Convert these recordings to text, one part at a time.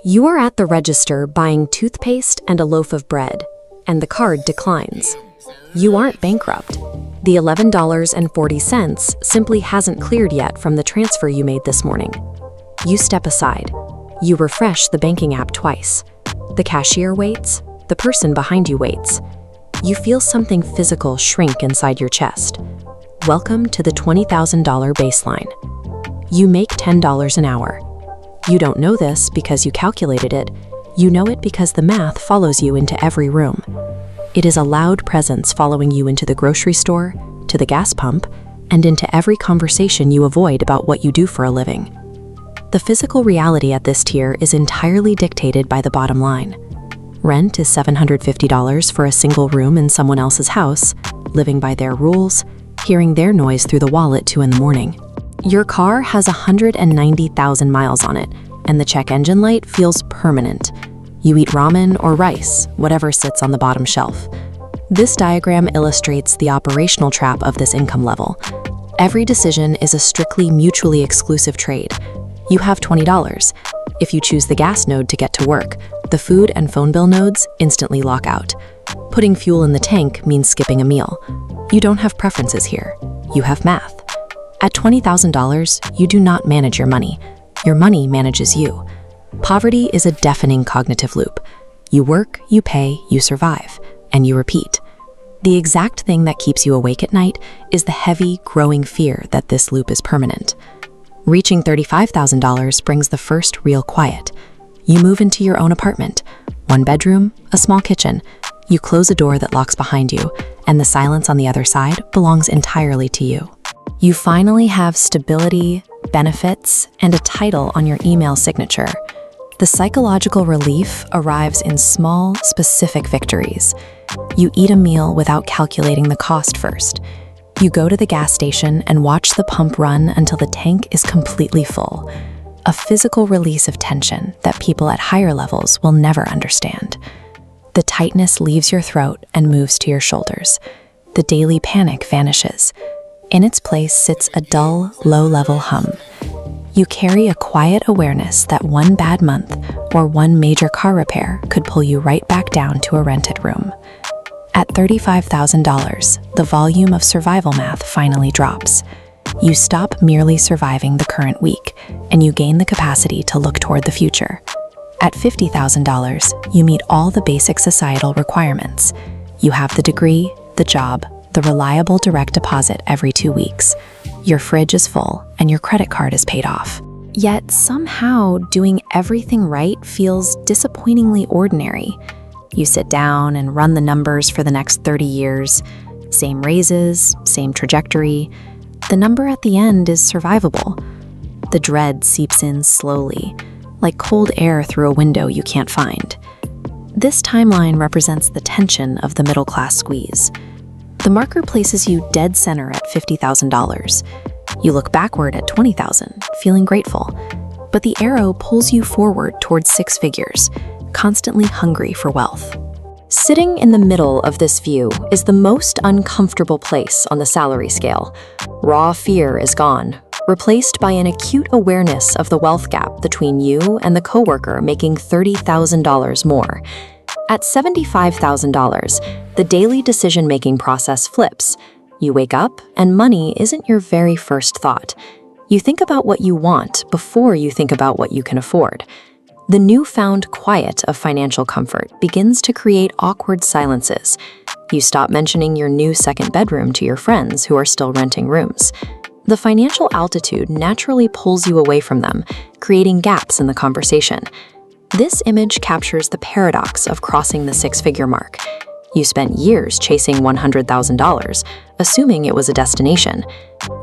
You are at the register buying toothpaste and a loaf of bread, and the card declines. You aren't bankrupt. The $11.40 simply hasn't cleared yet from the transfer you made this morning. You step aside. You refresh the banking app twice. The cashier waits. The person behind you waits. You feel something physical shrink inside your chest. Welcome to the $20,000 baseline. You make $10 an hour. You don't know this because you calculated it. You know it because the math follows you into every room. It is a loud presence following you into the grocery store, to the gas pump, and into every conversation you avoid about what you do for a living. The physical reality at this tier is entirely dictated by the bottom line. Rent is $750 for a single room in someone else's house, living by their rules, hearing their noise through the wall at 2 in the morning. Your car has 190,000 miles on it, and the check engine light feels permanent. You eat ramen or rice, whatever sits on the bottom shelf. This diagram illustrates the operational trap of this income level. Every decision is a strictly mutually exclusive trade. You have $20. If you choose the gas node to get to work, the food and phone bill nodes instantly lock out. Putting fuel in the tank means skipping a meal. You don't have preferences here. You have math. At $20,000, you do not manage your money. Your money manages you. Poverty is a deafening cognitive loop. You work, you pay, you survive, and you repeat. The exact thing that keeps you awake at night is the heavy, growing fear that this loop is permanent. Reaching $35,000 brings the first real quiet. You move into your own apartment. 1 bedroom, a small kitchen. You close a door that locks behind you, and the silence on the other side belongs entirely to you. You finally have stability, benefits, and a title on your email signature. The psychological relief arrives in small, specific victories. You eat a meal without calculating the cost first. You go to the gas station and watch the pump run until the tank is completely full. A physical release of tension that people at higher levels will never understand. The tightness leaves your throat and moves to your shoulders. The daily panic vanishes. In its place sits a dull, low-level hum. You carry a quiet awareness that one bad month or one major car repair could pull you right back down to a rented room. At $35,000, the volume of survival math finally drops. You stop merely surviving the current week, and you gain the capacity to look toward the future. At $50,000, you meet all the basic societal requirements. You have the degree, the job, the reliable direct deposit every 2 weeks. Your fridge is full, and your credit card is paid off. Yet somehow, doing everything right feels disappointingly ordinary. You sit down and run the numbers for the next 30 years. Same raises, same trajectory. The number at the end is survivable. The dread seeps in slowly, like cold air through a window you can't find. This timeline represents the tension of the middle-class squeeze. The marker places you dead center at $50,000. You look backward at $20,000, feeling grateful. But the arrow pulls you forward towards 6 figures, constantly hungry for wealth. Sitting in the middle of this view is the most uncomfortable place on the salary scale. Raw fear is gone, replaced by an acute awareness of the wealth gap between you and the coworker making $30,000 more. At $75,000, the daily decision-making process flips. You wake up, and money isn't your very first thought. You think about what you want before you think about what you can afford. The newfound quiet of financial comfort begins to create awkward silences. You stop mentioning your new second bedroom to your friends who are still renting rooms. The financial altitude naturally pulls you away from them, creating gaps in the conversation. This image captures the paradox of crossing the 6-figure mark. You spent years chasing $100,000, assuming it was a destination.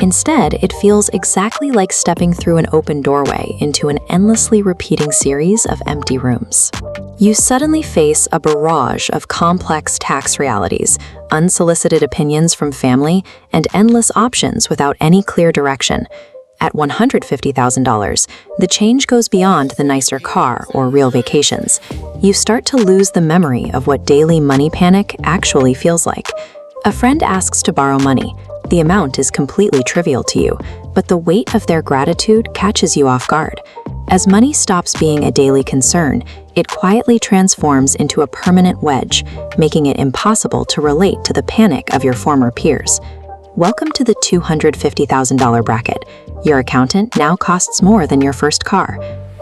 Instead, it feels exactly like stepping through an open doorway into an endlessly repeating series of empty rooms. You suddenly face a barrage of complex tax realities, unsolicited opinions from family, and endless options without any clear direction. At $150,000, the change goes beyond the nicer car or real vacations. You start to lose the memory of what daily money panic actually feels like. A friend asks to borrow money. The amount is completely trivial to you, but the weight of their gratitude catches you off guard. As money stops being a daily concern, it quietly transforms into a permanent wedge, making it impossible to relate to the panic of your former peers. Welcome to the $250,000 bracket. Your accountant now costs more than your first car.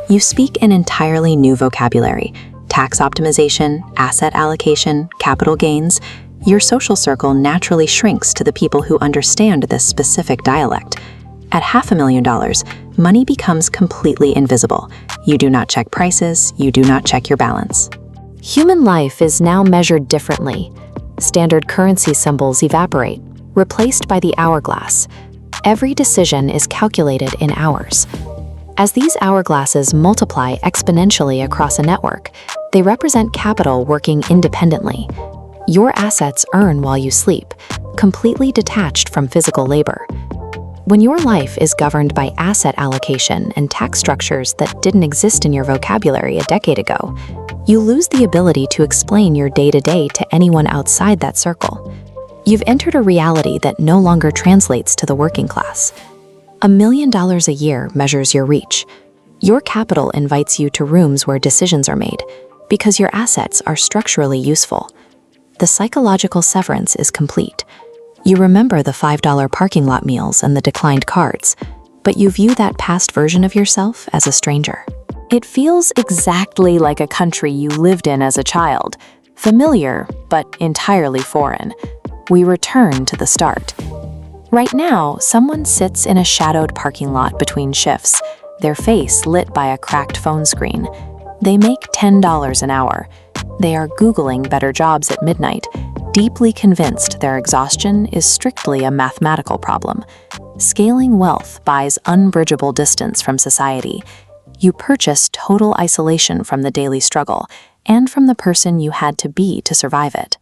You speak an entirely new vocabulary: tax optimization, asset allocation, capital gains. Your social circle naturally shrinks to the people who understand this specific dialect. At $500,000, money becomes completely invisible. You do not check prices, you do not check your balance. Human life is now measured differently. Standard currency symbols evaporate, replaced by the hourglass. Every decision is calculated in hours. As these hourglasses multiply exponentially across a network, they represent capital working independently. Your assets earn while you sleep, completely detached from physical labor. When your life is governed by asset allocation and tax structures that didn't exist in your vocabulary a decade ago, you lose the ability to explain your day-to-day to anyone outside that circle. You've entered a reality that no longer translates to the working class. $1 million a year measures your reach. Your capital invites you to rooms where decisions are made, because your assets are structurally useful. The psychological severance is complete. You remember the $5 parking lot meals and the declined cards, but you view that past version of yourself as a stranger. It feels exactly like a country you lived in as a child, familiar but entirely foreign. We return to the start. Right now, someone sits in a shadowed parking lot between shifts, their face lit by a cracked phone screen. They make $10 an hour. They are Googling better jobs at midnight, deeply convinced their exhaustion is strictly a mathematical problem. Scaling wealth buys unbridgeable distance from society. You purchase total isolation from the daily struggle and from the person you had to be to survive it.